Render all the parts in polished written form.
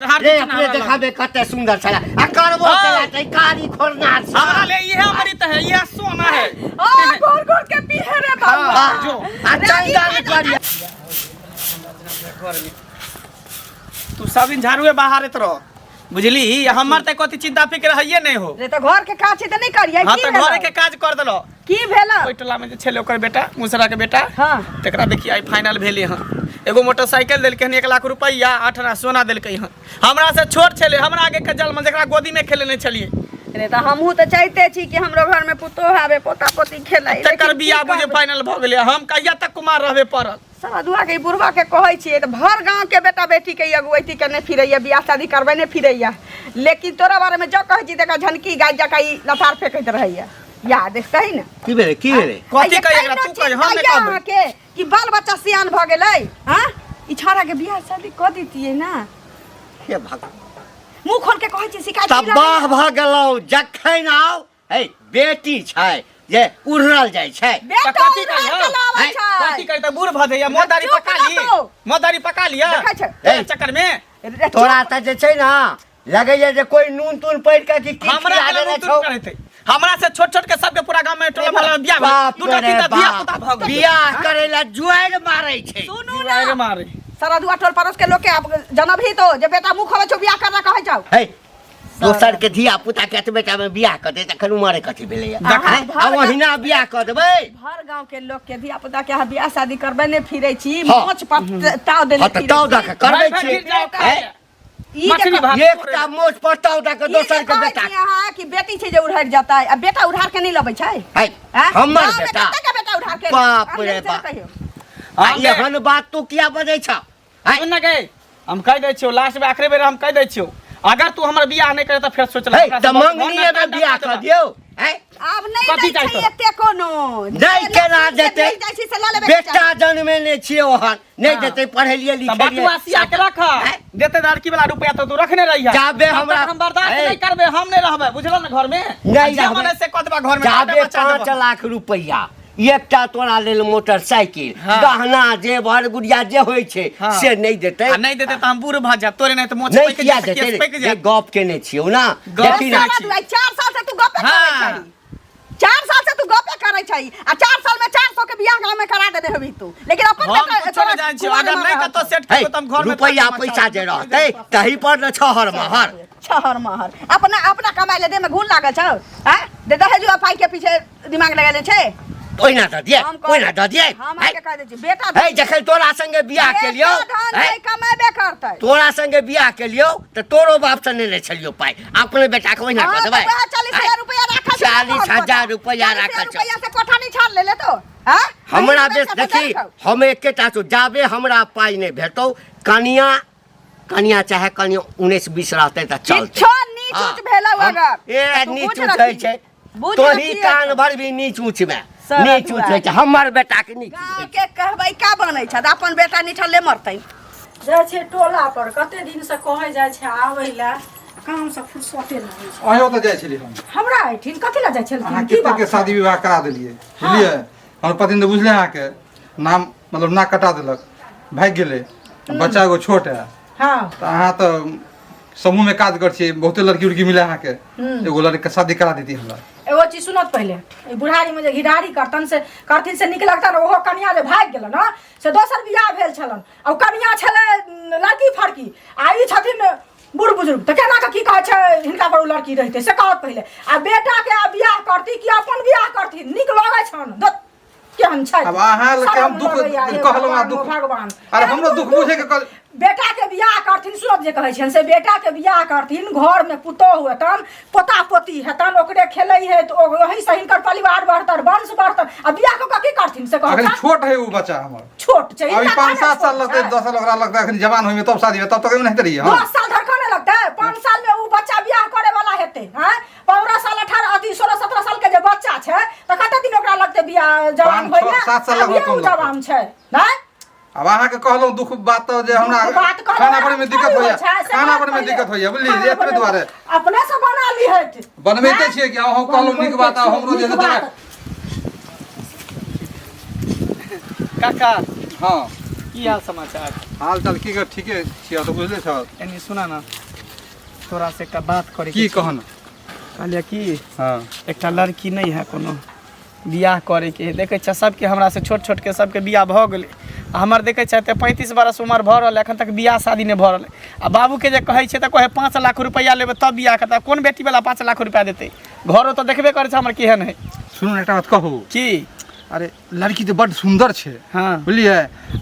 रे अपने देखाबे कते सुंदर छला आ करबो केला कारी खोरना हमरा ले ये अमृत है ये सोना है घोर घोर के पीहे रे बाबा जो आ चंदन करिया तू सब इन झाड़ुए बाहर रह बुझली हमर त कथि चिंता फिक्र हइए नहीं हो रे त घर के काज त नहीं करियै हां त घर के काज कर देलो की भेला ओइ टोला में जे छले ओकर बेटा मुसरा के बेटा हां तकरा देखि आई फाइनल भेले हां एगो मोटरसाइकिल देलके 1 लाख रुपया 8 आना सोना देलके हां हमरा से छोट छले हमरा आगे के जल में जेकरा गोदी में खेले नहीं छलिए रे त हमहू त चाहते छी कि हमरो घर में पुतो आवे पोता पोती खेलाई तकर बियाह बुझे फाइनल भ गेले हम कहिया तक कुमार रहबे पड़ल सरादुआ के बुढ़वा के कहै छियै त भर गांव के बेटा बेटी के अगुवैती के ने फिरैया बियाह शादी करबै ने फिरैया लेकिन तोरा बारे में जो कहै छी देखा झनकी गाय जका ई लतार फेकैत रहैया याद कहि न की भेले कथि कहि एकरा तू कहि हम ने कहबै के कि बाल बच्चा सियान भ गेलै हां ई छोरा के बियाह शादी क दितियै ना हे भगवान मुंह खोल के कहै छी शिकायत तबाह भ गेलौ जखन आउ हे बेटी छै जे उड़ल जाय छै कथि कहि त बूढ़ भ जाइया मोदारी पका लिया ए चक्कर में तोरा त जे छै ना लगैया जे कोई नून तून पड़ के की हमरा आले छौ हमरा से छोट छोट के सब के पूरा गांव में टोला वाला में बियाह दूटा तीनटा बियाह पुता भ गेल बियाह करेला जुआर मारै छै जुआर मारे सरादुआ टोल पड़ोस के लोग के जनम ही तो जे बेटा मुंह खोले छौ बियाह करना कहै छौ हे दोसर के धिया पुता के बेटा में बियाह कर दे तखन उमरे कथि भेलैया आ ओहिना बियाह कर देबै भर गांव के लोग के धिया पुता के बियाह शादी करबै ने फिरै छी मोच पटाव देले फिरै ताव द के करबै छी एकटा मोच पटाव द के दोसर के बेटा हां कि बेटी छै जे उड़हर जाता है आ बेटा उड़ार के नहीं लबै छै हमर बेटा के बेटा उड़ार के बाप रे बाप आ एहन बात तू किया बजै छ न गए हम कह दै छियो लास्ट में आखिरी बेर हम कह दै छियो अगर तू हमर बियाह नहीं करे त फिर सोच ले त मंगनीए में बियाह कर दियो अब नहीं दै छै एते कोनो नहीं केना देते बेटा जन्मे ने छियो ओहन नहीं देते पढ़ेलिए लिखेलिए बटुआ सिया के रख देते लड़की वाला रुपया तो तू रखने रहिया जाबे हमरा हम बर्दाश्त नहीं करबे हम नहीं रहबे बुझलो न घर में नहीं जमाने से कतबा घर में जाबे 5 लाख रुपया एकटा तोरा लेल मोटरसाइकिल गहना जेवर गुड़िया जे होय छै से नहीं देते नहीं देते त हम बूढ़ भ जाब तोरे नहीं त मोछ पे के केस पे के गप केने छियो ना देखी ना 4 साल से तू गप करे छै 4 साल से तू गप करे छै आ 4 साल में 400 के बियाह गांव में करा दे देबी तू लेकिन अपन बेटा छोड़ जान छी अगर नहीं त तो सेट के तुम घर में रुपया पैसा जे रहते तही पर न छहर महर अपना कमाई ले दे में घून लागल छ हैं दे दहेजुआ पाई के पीछे दिमाग लगाले छै ओइना द दिए हम के कह दे छी बेटा हे जखन तोरा संगे बियाह के लियो कमाबे करतै तोरा संगे बियाह के लियो त तोरो बाप से ने छलियो पाई अपने बेटा के ओइना कर देबै 40000 रुपया राखा 40000 रुपया राखा रुपया से कोठा नहीं छाड़ ले तो हां हमरा बेस देखी हम एकेटा सो जाबे हमरा पाई नहीं भेटौ कनिया चाहे कनिया 19 20 रहते त चलते छो नीच ऊंच भेलौ अगर ए नीच ऊंच छै तोही कान भर भी नीच ऊंच में नीच ऊंच छै हमर बेटा के नीच के कहबै का बनै छ अपन बेटा निठले मरतै जाय छै टोला पर कते दिन से कहै जाय छै आबैला काम से फुर्सते नै होइ छै अहियो त जाय छली हमरा एठिन कथि ला जाय छलखिन की बात के शादी विवाह करा देलिए बुझलिए हमर पति ने बुझले अहाँ के नाम मतलब ना कटा देलक भाग गेले बच्चा एगो छोट है हां त अहाँ त समूह में काज कर छी बहुते लड़की उड़की मिले अहाँ के एगो लड़की के शादी करा देती हमरा एगो चीज सुनत पहले ए बुढ़ारी में जे घिडारी करथिन से निक लगतन ओहो कन्या जे भाग गेलन न से दोसर बियाह भेल छलन आ कन्या छले लड़की फड़की आ ई छथिन बूढ़ बुजुर्ग त केना के की कहै छै हिनका पर लड़की रहते से कहत पहले आ बेटा के बियाह करती कि अपन बियाह करती निक लगै छन केहन छै अब अहाँ लके हम दुख कहलौ आ दुख भगवान अरे हमरो दुख बुझे के बेटा के बियाह करथिन सुनत जे कहै छन से बेटा के बियाह करथिन घर में पुतो हेतन पोता पोती हेतन ओकरे खेलै है तो वही से हिनकर परिवार बढ़तन वंश बढ़तन आ बियाह को की करथिन से कहै अगर छोट है वो बच्चा हमर छोट छै अभी 5-7 साल लगते 10 साल ओकरा लगता है जवान होई में तब शादी तब तक नहीं करिए 10 साल धड़कने लगते 5 साल में वो बच्चा बियाह करे वाला हेते हैं 15 साल 18 अथी 16 17 साल के जे बच्चा छै त कते दिन ओकरा लगते बियाह जवान होई ना 7 साल लगते जवान छै नहीं अब अहाँ के कहलौ दुख बात तो जे हमरा खाना बने में दिक्कत होय खाना बने में दिक्कत होय बुझली एतरे द्वारे अपने से बना ली है बनबैते छियै कि अहाँ कहलौ निक बात हमरो जे काका हां की हाल समाचार? हाल चाल की कर ठीके छियै तो बुझले छ। एनी सुना ना, तोरा से एकटा बात करे की कहन? कहलिए कि हां एकटा लड़की नहीं है कोनो बियाह करे के। देखे छ सबके हमरा से छोट छोट के सबके बियाह भ गेले। हमर देखे छ 35 बरस उम्र भ रहल, एखन तक बियाह शादी नहीं भ रहल। आ बाबू के जे कहै छै त कहे 5 लाख रुपया लेबे तब बियाह करता। कोन बेटी वाला 5 लाख रुपया देते? घरो तो देखबे करे छ हमर केहन है। सुनु एकटा बात कहू। की? अरे लड़की तो बड़ सुंदर छे। हाँ बुझलिए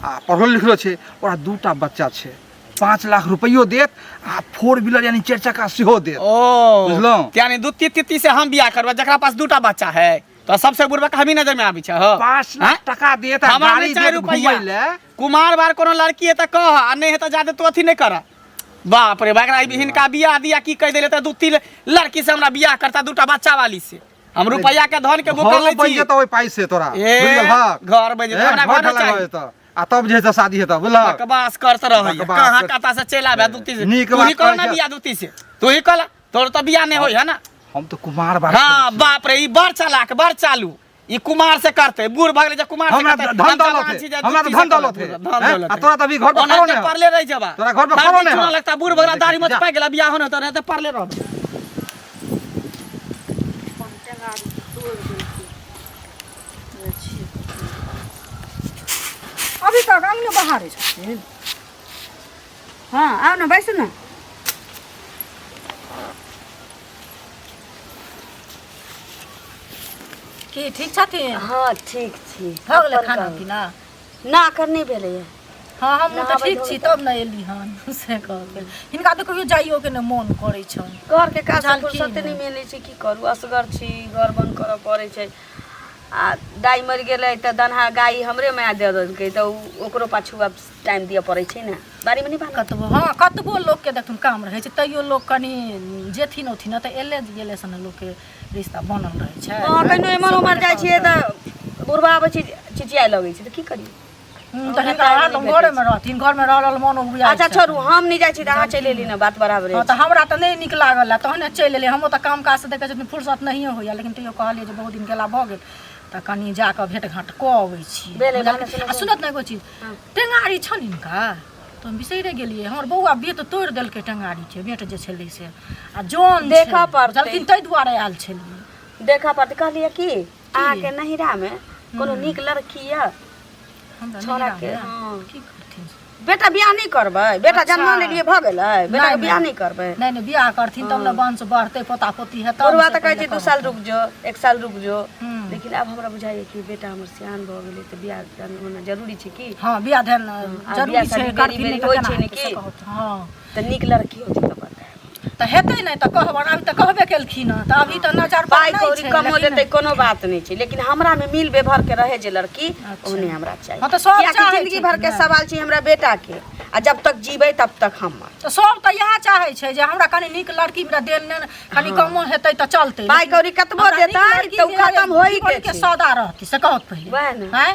आ पढ़ल लिखलो छे, ओरा दूटा बच्चा छे। 5 लाख रुपयो देत आ 4 व्हीलर यानी 4 चक्का सेहो देत। ओ बुझलो? यानी दू तीती से हम बियाह करबा जकरा पास दूटा बच्चा है तो सबसे बुढ़बा हमी नजर में आबी छ। 5 लाख टका देत आ हमरा गाड़ी नहीं चाहे देत रुपया। घुमय ले। कुमार बार कोनो लड़की है त कह, आ नहीं है त जादे तो अथी नहीं करा। बाप रे बकरा हिनका बियाह दिया की कह देले त दू तीन लड़की से हमरा बियाह करता, दूटा बच्चा वाली से। हम रुपया के धन के बुकल घर ले बन छी। जेतो ओइ पाई से तोरा। ए, बुझल हा? घर बन जेतो, हमरा घर ढला चाहिए। जेतो। आ तब जे त शादी हेता बुझल? बकवास करत रहैया। बकवास कहां कर- कता से चला बे दूती से। नीक तू बात ही कह ना कहै छ। बियाह दूती से। तू ही कह, तोर तो बियाह नहीं होई है ना। हम तो कुमार बात। हाँ बाप रे, ई बड़ चालाक बड़ चालू। ई कुमार से करते, बूढ़ भगले जे कुमार से हमरा करते। धन दौलत है, हमरा तो धन दौलत है। हैं? आ तोरा तो अभी घर पर खड़ो नहीं है। परले रह जाबा। तोरा घर पर खड़ो नहीं है। लगता बूढ़ भगला दाढ़ी मत पाइ गेला बियाह होने तो रहते परले रह। अभी तक अंगने बहारे छथिन। हाँ आओ ना बैसू ना। की ठीक छथिन? हाँ ठीक छी। भऽ गेलै खाना पीना? ना एखन नहीं भेलैए। हाँ हम तो नहाबै ठीक धोबै छी, तब न एली हन से कहके। हिनका तो कहियो जाइयो के न मोन करै छन। घर के काज से जानकी फुर्सत ने। नहीं मिलै छै, की करू असगर छी, घर बंद करऽ पड़ै छै। आ दाई मरि गेलै तऽ दनहा गाय हमरे माय दे देलकै तऽ ओकरो पाछू अब टाइम दिअ पड़ै छै ने। बाड़ी में नहीं भाग कतबो हाँ कतबो लोग के देखथुन काम रहै छै, तैयो लोग कनी जेथिन ओथिन न तऽ एले गेले सन लोग के रिश्ता बनल रहै छै। हाँ कहिनो एमन उमर जाइ छियै तऽ बुढ़बा आबै छी चिचियाए लगै छै तऽ की करियै। तऽ हिनका हरदम घरे में रहथिन, घर में रहल मन उबिया। अच्छा छोड़ू, हम नहीं जाइ छी तऽ अहाँ चलि एली ना, बात बराबर हाँ है। तऽ हमरा तऽ नहीं नीक लागल है, तहने चलि एलियै। हमो तऽ काम काज से देखै छथिन फुर्सत नहिए होइया, लेकिन तैयो कहलियै जे बहुत दिन गेला भऽ गेल तऽ कनी जाकऽ भेंट घाट कऽ अबै छी। भेलै, आ सुनत ना एगो चीज, टेंगारी छन हिनका तो हम बिसैरे गेलियै। हमर बौआ बेट तोड़ि देलकै टेंगारी के, बेट जे छलै से आ जोन देखऽ पड़तै। जलखिन ताहि दुआरे आयल छलियै। देखा पड़तै। कहलियै कि अहाँके नहिरा में कोनो नीक लड़की यऽ हमरा छोड़ा नहिरा के? में हाँ। की करथिन? बेटा बियाह नहीं करबै? बेटा अच्छा। जन्म लेलिए भऽ गेलै, बेटा के नहीं, बियाह नहीं। नहीं करबै? नहीं नहीं बियाह करथिन तब न वंश बढ़तै, पोता पोती है तब। बुढ़वा से तऽ कहै पहिले छै 2 करब। साल रुक जो, 1 साल रुक जो। हम्म। लेकिन अब हमरा बुझाइए कि बेटा हमर सियान भऽ गेलै तऽ बियाह दान होना जरूरी छै की। हाँ बियाह ध्यान बियाह जरूरी शादी छै, बेरी करथिन बेरी नहीं तऽ होइ केना छै ने हेतै से की? कहत। हाँ तऽ नीक लड़की होती तऽ बताए। तऽ हेतै नहीं तऽ कहबन। अभी तऽ कहबे केलखिन हँ, तऽ अभी तऽ नजर पर पाइ नहीं कौड़ी छै, कमो लेकिन- देतै कोनो बात नहीं छै, लेकिन हमरा में मिल बेभर के रहे जे लड़की अच्छा। ओहने हमरा चाहिए। हाँ तऽ सब कियाकि चाहै जिंदगी छै भर के ने। सवाल छै हमरा बेटा के, आ जब तक जीबै तब तक हमर। तऽ सब तऽ इएह चाहै छै जे हमरा कनी नीक लड़की हमरा देन ने कनी कमो हेतै तऽ चलतै। पाइ कौड़ी कतबो हमरा नीक देतै लड़की तऽ उ जे खत्म होइ जीवन के के छै। सौदा रहतै से कहत पहिले। वएह ने। हैं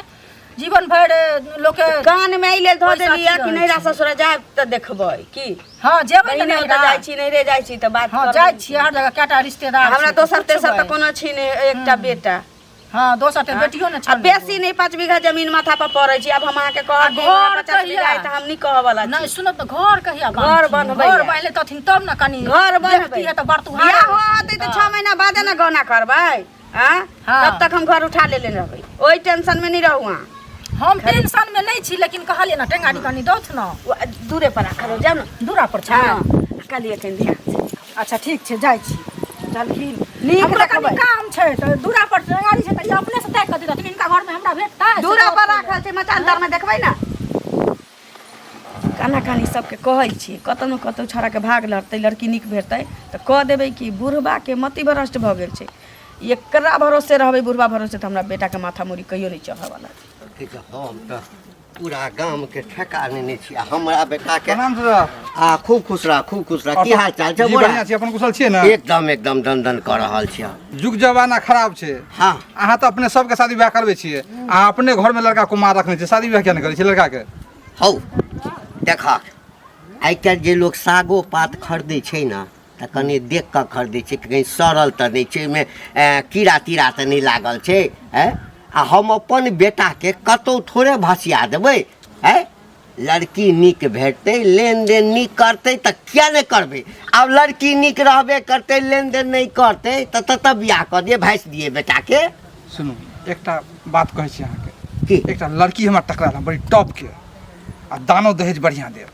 जीवन भर लोग के कान में अइले धऽ पैसा देलियै की कि रहै नैरा छै? ससुरा जायब तऽ देखबै की। हाँ जेबै बहिने ने ओतऽ जाइ छी नैरे जाइ छी तऽ बात हाँ करबै। जाइ छियै हर जगह केटा रिश्तेदार हमरा छै, दोसर तऽ तेसर पुछबै। तऽ कोनो छी ने, एकटा बेटा। हाँ दोसर तऽ बेटियो ने आ छल। बेसी नहीं 5 बीघा जमीन माथा पर पड़ै छै। अब हम अहाँ के कहब कि घर 50 बीघा है कहिया? तऽ हम नहीं कहब वाला नहीं छी। सुनत घर कहिया घर बनबै घर या। बनले तथिन तब न कनी घर बनबै देखती है तऽ बर्तुहार बियाह होतै तऽ 6 महीना बादे ना गौना करबै। हां हाँ। तब तक हम घर उठा लेले रहबै, ओई टेंशन में नहीं रहू अहाँ। हम टेंशन में नहीं छी, लेकिन कहलिए ना टेंगारी कनी दौथ न वो दूरे पर राखल जाऊ ना। दूरा पर छै। हां कहलिए कनि ध्यान से। अच्छा ठीक छै जाइ छी। चलखिन नीक हमरा देखबै। कनी काम छै तऽ दूरा पर टेंगारी छै तऽ ई अपने से तय कर देत। इनका घर में हमरा भेटतै दूरा पर राखल छै, मचान तर में देखबै ना। काना कानी सबके कहै छी, कतनो कतौ छोड़ा के भाग लड़तै, लड़की नीक भेटतै तऽ कह देबै कि बुढ़बा के मति भ्रष्ट भऽ गेल छै। एकरा भरोसे रहबै, बुढ़बा भरोसे तऽ हमरा बेटा के माथा मुड़ी कहियो नहीं चढ़ऽ वाला। ठीक है, हम तो पूरा गांव के ठेका लेने छी। हमरा बेटा के प्रणाम सर। आ खूब खुश रह, खूब खुश रह। की हाल चाल छै जी बोरा? बढ़िया छी, अपन कुशल छियै ना? एकदम एकदम दन कऽ रहल छियै। युग जमाना खराब छै। हाँ अहाँ तऽ अपने सबके शादी ब्याह करबै छियै। अहाँ अपने घर में लड़का कुमार रखने छियै, शादी ब्याह किया नहीं करै छियै लड़का के? हौ देख, आइ काल्हि जे लोग सागो पात खरीदै छै ने तऽ कनि देख कऽ खरीदै छै, कहीं सड़ल तऽ नहि छै, ओहिमे कीड़ा तीड़ा तऽ नहि लागल छै। आ हम अपन बेटाके कतहु थोड़े भसिया देबै। लड़की नीक भेटतै लेन देन नीक करतै तऽ किया नहि करबै। आब लड़की नीक रहबे करतै लेन देन नहीं करतै तऽ तब बियाह कऽ दिए भाइस दिए बेटा के। सुनू एकटा बात कहै छी अहाँके की एकटा लड़की हमरा टकराल बड़ी टॉप के आ दानो दहेज बढ़िया देत।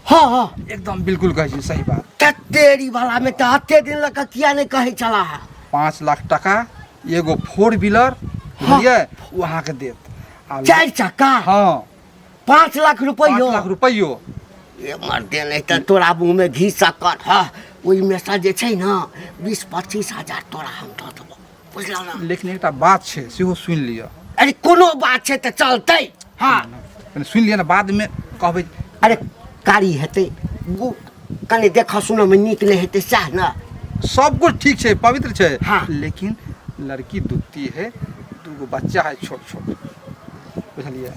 हाँ एकदम बिल्कुल कहै छी सही बात। तेरी वाला में तो हत्ते दिन लग किया नहीं कहे चला है। 5 लाख टका एगो 4 व्हीलर बुझलिए वो अहाँके देत। आ 4 चक्का हाँ 5 लाख 5 रुपयो। लाख रुपयो। ये मरते नहीं तो तोरा मुँह में घी शक्कर हाँ ओहिमे सँ जे छै ना 20-25 हजार तोरा हम दऽ देबो बुझलौ ना। लेकिन एकटा बात छै सेहो सुनि लिअ। अरे कोनो बात छै तऽ चलतै हाँ सुनि लिअ ना बाद में कहबै। अरे कारी हेतै कनि देखऽ सुनऽमे नीक नहि हेतै सएह ना। सब कुछ ठीक छै पवित्र छै हाँ। लेकिन लड़की दुत्ती है 2 गो बच्चा है छोट छोट बुझलिए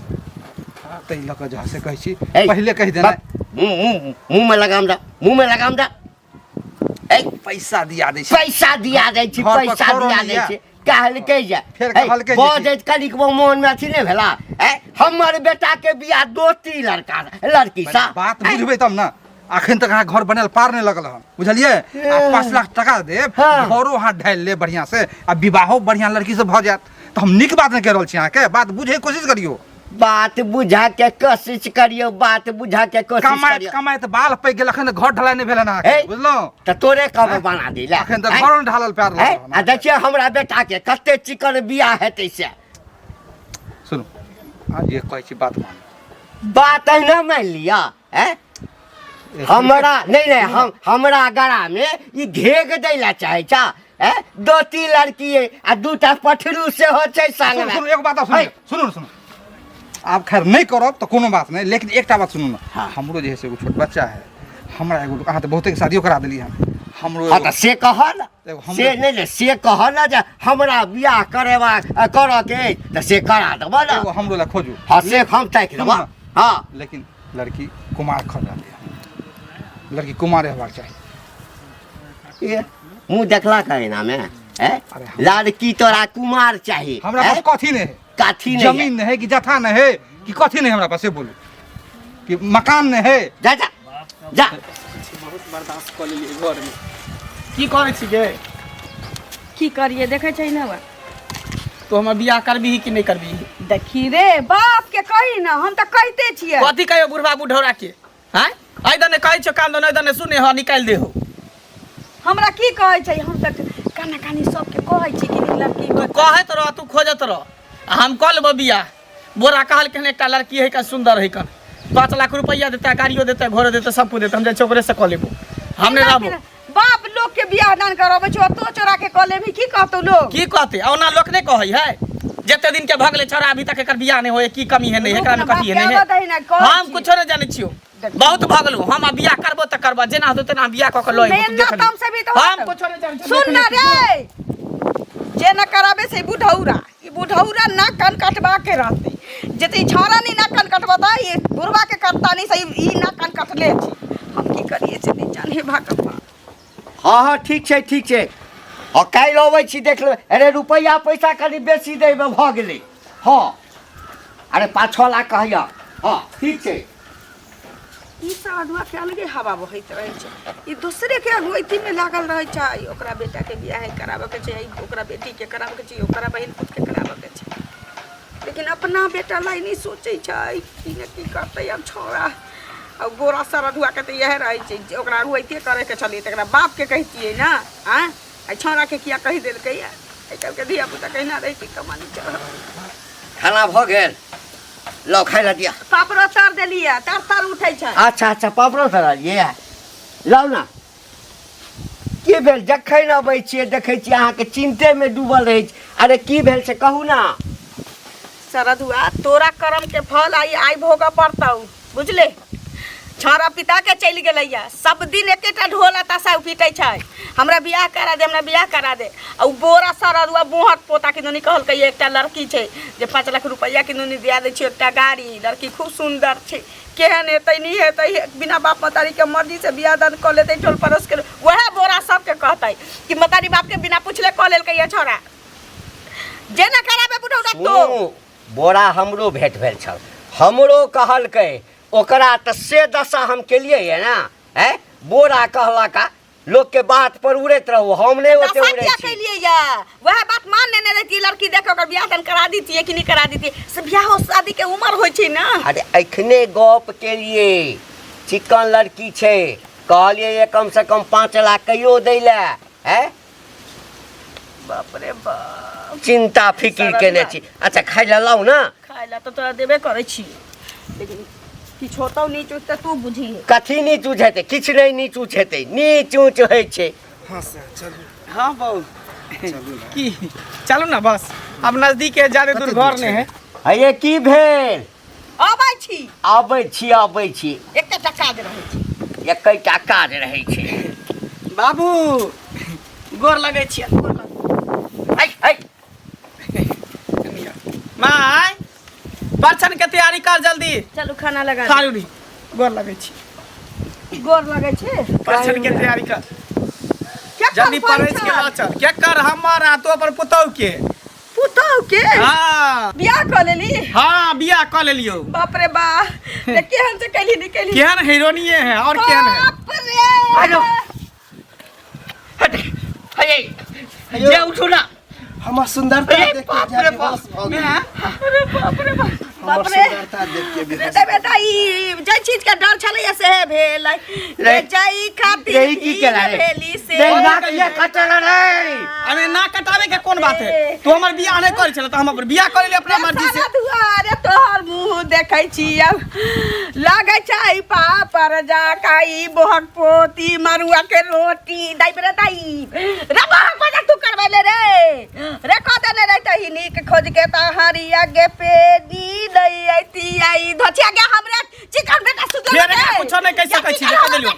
ताहि लऽ कऽ जहाँ से कहै छी ए, पहिले कहि देना मुँह में लगाम दा ए पैसा दिया दै छै। पैसा दिया दै छी घर पर पैसा खरो दिया नहि दै यऽ। छी कहलकै जे फेर कहलकै जे बजैत कनिक मोन में अथी नहीं भेला हमर बेटा के बियाह दोस्ती लड़की सा बात बुझबै तब ना। अखन तक अहाँ घर बनल पार नहीं लगल हन बुझलिए। आ 5 लाख टका देब हाँ। घरो अहाँ ढालि लेब बढ़िया से आ विवाहो बढ़िया लड़की से भऽ जायत। तो हम नीक बात नहीं कह रहल छी अहाँके बात बुझे के कोशिश करियो। बात बुझा के कोशिश करियो बात बुझा के कोशिश करियो। कमाइत बाल पैक गेल अखन घर ढलाई नहीं भेल हन अहाँके बुझलहुँ। तो तोरे कब बना दिला अखन तक घर ढालल पैर लगल हन। आ देखिए हमरा बेटा के कते चिकन बियाह हेतै से। सुनू आज ये कहै छी बात मान। बात अहिना मान लिया हमरा नहीं हमरा गड़ा में ई घेग दै ला चाहे छा 2-3 लड़की आ 2टा पठरू से हो छै संग में। सुनू एक बात सुनू आप खैर नहीं करब तो कोनो बात नहीं लेकिन एकटा बात सुनू ना। हाँ। हमरो जे है से एगो छोट बच्चा है हमरा एगो अहाँ तो बहुते के शादियो करा देली हम हमरो हाँ तो से कह ना से नहीं से कह ना जे हमरा बियाह करेवा करऽ के तो से करा देबो ना। एगो हमरो ला खोजू। हाँ से हम ताकि देबो हाँ लेकिन लड़की कुमार खोजा दे लड़की कुमार हेबाक चाही। ये मुँह देखला कहे ना में अरे लड़की तोरा कुमार चाहिए हमरा पास कथी नहीं है काथी नहीं जमीन नहीं है कि जथा नहीं है कि कथी नहीं हमरा पास से बोलू कि मकान नहीं है। जा जा जा बर्दाश्त कऽ लेलियै घर में की करै छी गे। की करिए देखे छै ना तो हम बियाह करबी कि नहीं करबी। देखी रे बाप के कही ना हम तो कहते छियै। कथी कहियो बुढ़वा बुढ़ौरा के हैं आई दने कहै छौ कान दने दने सुने हो निकाल दे हो। हमरा की कहै छै हम तक काना कानी सबके कहै छी कि लड़की तू कहत रह तू खोजत रह हम कऽ लेबो बियाह। बोरा कहल के एकटा लड़की है का सुंदर है कन 5 लाख रुपया देता गाड़ियों देता घोड़ो देता सब कुछ देता हम जाय ओकरे से कऽ लेबो हम नहीं रहबो। बाप लोग के बियाह दान करबै छौ तो चोरा के कऽ लेबी की कहतौ लोग की कहते ओना लोक नहीं कहै है जते दिन के भगले छोरा अभी तक एकर बियाह नहीं होए की कमी है नहीं एकरा में कथी है नहीं हम कुछो नहीं जानै छियो बहुत भगलू हम बियाह करबो त करबो जेना होतो तेना बियाह क के लय हम कुछो नहीं जानै छियो। सुन ना रे जे न कराबे से बुढ़ौरा ई बुढ़ौरा ना कान कटवा के रहते जते छौरा नहीं ना कान कटवा ये बुढ़वा के करता नहीं सही ई ना कान कटले छी हम की करिए से नहीं जाने भगवान। हाँ ठीक छै और काल्हि अबै छी देख ले अरे रुपया पैसा कनि बेसी दैमे भऽ गेलै हाँ अरे 5-6 लाख कहैया हाँ ठीक छै। ई सब अधुआ के अलगे हवा बहैत रहे छै ई दूसरे के अगुवैती में लागल रहे छै ओकरा बेटा के बियाह कराबे के छै ओकरा बेटी के कराबे के छै ओकरा बहन पुत के कराबे के छै लेकिन अपना बेटा लाई नहीं सोचे छै कि ने की करते अब छोरा अब गोरा सर अधुआ के तो यह रहे छै ओकरा अगुवैते करे के छलिए तकरा बाप के कहतिए ना हां आ छोरा के किया कहि देलकै या आजकल के धिया पुता कहना रहे कि कमानी चढ़ खाना भऽ गेल लो खाइ लए दिया पापड़ो तर देलिए तर उठै छै। अच्छा पापड़ो तरलिए लाउ ना की भेल जखन अबै छियै देखै छियै अहाँके चिन्तेमे डूबल रहै छै अरे की भेल से कहू ना। सरधुआ तोरा कर्म के फल आई भोग पड़तौ बुझले छौरा पिता के चल गेलैया सब दिन एकेटा ढोला तासा पीटे छै हमरा बियाह करा दे आ बोरा सरधुआ बोहत पोता के ननी कहल कई एकटा लड़की छै जे 5 लाख रुपया के ननी दिया दे छै एकटा गाड़ी लड़की खूब सुंदर छै केहन हेतै नहीं हेतै बिना बाप मतारी के मर्जी से बियाह दान कर लेतै टोल पड़ोस के वह बोरा सब के कहतै कि मतारी बाप के बिना पूछले कऽ लेलकै ये छौरा जेना कराबे बुढ़ौरा तो बोरा हमरो भेट भेल छल हमरो कहलकै ओकरा तो से दशा हम के लिए है ना है बोरा कहला का लोग के बात पर उड़त रहो हम नहीं होते उड़े क्या के लिए या वह बात मान लेने रहती लड़की देख ओकर बियाह दान करा दी थी कि नहीं करा दी थी से बियाह शादी के उम्र होई छी ना। अरे अखने गप के लिए चिकन लड़की छे कहलिए ये कम से कम 5 लाख कहियो दैले है बाप रे बाप चिंता फिकिर केने छी। अच्छा खाइ ले लाऊ ना खाय ला तो तोरा देबे करे छी लेकिन किछ होतौ नी चूच त तू बुझी कथी नी चूच हेतै किछ नहीं नी चूच हेतै नी चूच होइ छै। हाँ सर चलू हाँ बाबू की चलू ना बस अब नजदीक है ज्यादा दूर घर नहीं है। ये की भेल आबै छी आबै छी एकटा काज रहै छी एकटा काज रहै छै। बाबू गोर लगे छी माय परछन के तैयारी कर जल्दी चलू खाना लगा खालू नी गोर लगे छी गोर लगे छे परछन के तैयारी कर क्या जल्दी परछ के ला चल क्या कर हमर आ तो पर पुतौ के हां बियाह कर लेली हां बियाह कर लेलियो। बाप रे बा ते केहन से कैली निकली केहन हीरोइनिए है और केहन है बाप रे हेलो हटे ये उठो ना हमर सुंदरता अरे देख बाप के रे बेहोश भ गेल। अरे बाप रे बाप बाप हमर रे सुंदरता देख के बेहोश बेटा बेटा ई जे चीज के डर छले से भेल ले जाई खातिर यही की करा रे भेली से नहीं ना ये कटल रे अरे ना कटावे के कौन बात है तू हमर बियाह नहीं कर छल त हम बियाह कर ले अपना मर्जी से दुआरे तोहर मुंह देखै छी अब लागे छै पापर जा काई बोहक पोती मरुआ के रोटी दाई रे दाई रे बोहक बजा तू करबे ले रे कह देले रे तही नीक खोज के तहरिया गे पेदी दई आईती आई धचिया गे हमरे चिकन बेटा सुतो फेर एकरा कुछो नहीं कह सकै छी देख देलियो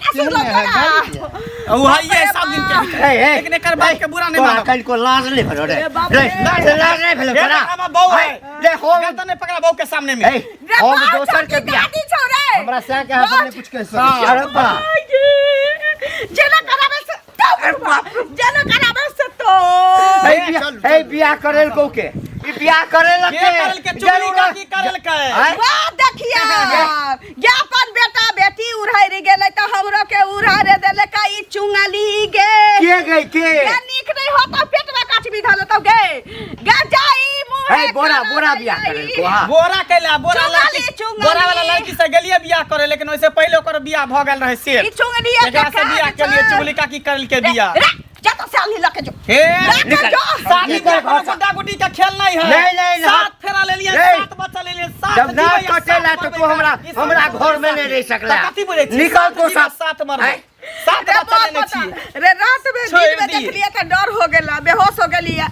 ओ हां ये सब दिन के लेकिन एकर बात के बुरा नहीं तो मानो कल को लाज नहीं भेलो रे रे लाज नहीं भेलो ये करा हम बहू है ले हो गर्दन नहीं पकड़ा बहू के सामने में हम दोसर के बियाह हमरा से के हाथ में कुछ कह सकै अरे बा जेना कराबे से जेना कराबे से तो ए बियाह करेल को के ई बियाह करेल के करल के चुगली का की करल के वाह देखिया या अपन बेटा बेटी उड़ाई रे गेलै त हमरो के उड़ा रे देले का ई चुंगली गे के गई के या नीक नहीं होता पेट में काट भी धल तो गे जाई मुंह ए बोरा बियाह करेल को हां बोरा कैला बोरा लड़की चुंगली। बोरा वाला लड़की से गेलिए बियाह करे लेकिन ओइसे पहले ओकर बियाह भ गेल रहे से ई चुंगली एकरा से बियाह के लिए चुगली का की करल के बियाह जा तो साली लके जो हे निकल शादी का गुड्डा गुड्डी का खेल नहीं है नहीं सात फेरा ले लिए नहीं। 7 बच्चा ले लिए 7 जब ना कटेला तो तू हमरा घर में नहीं रह सकला कथी बोले छी निकल तो सब 7 मर 7 बच्चा लेने छी रे रात में छोड़ दिन में दी। देख लिया त डर हो गेला बेहोश हो गेली आ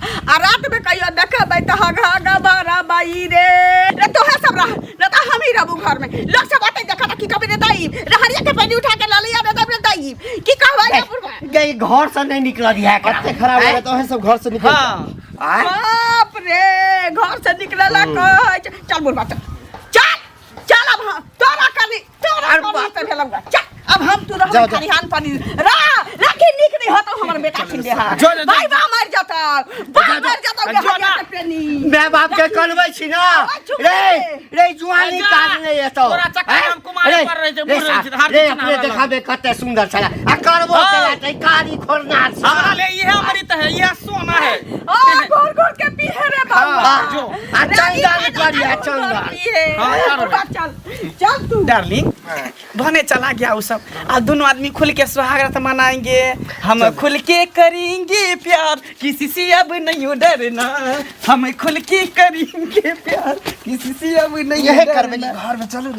रात में कहियो देखबै त हगा गबारा बाई रे तो है सब रह न त हम ही रहबू घर में लोग सब आते देखा कि कभी रे दाई रहरिया के पानी उठा के लालिया रे दाई की कहवा या पुरवा गई घर से नहीं निकल दिया कते खराब हो तो है सब घर से निकल हां बाप रे घर से निकलला कह चल बुरबा चल अब हम तोरा से भेलौगा चल अब हम तू रह खरिहान पानी राखी निक नहीं होतो हमर बेटा छिन दे भाई बा मर जाता हरिया के प्रेमी मैं बाप के कलबै छी ना रे जुआनी काज नहीं है तो तोरा चक्कर हम कुमार पर रहे बुढ़ रहे रे अपने देखाबे कते सुंदर छला आ करबो ते कारी खोरनार छ हमरा ले ये अमृत है ये सोना है गोर गोर के पीहे रे बाबा जो आ चंदन करिया चंदन चल तू डार्लिंग बने चला गया वो सब आज दोनों आदमी खुल के सुहागरात मनाएंगे हम खुल के करेंगे प्यार किसी से अब नहीं डरना हम खुल के करेंगे प्यार किसी से अब नहीं यही करबे घर में चलू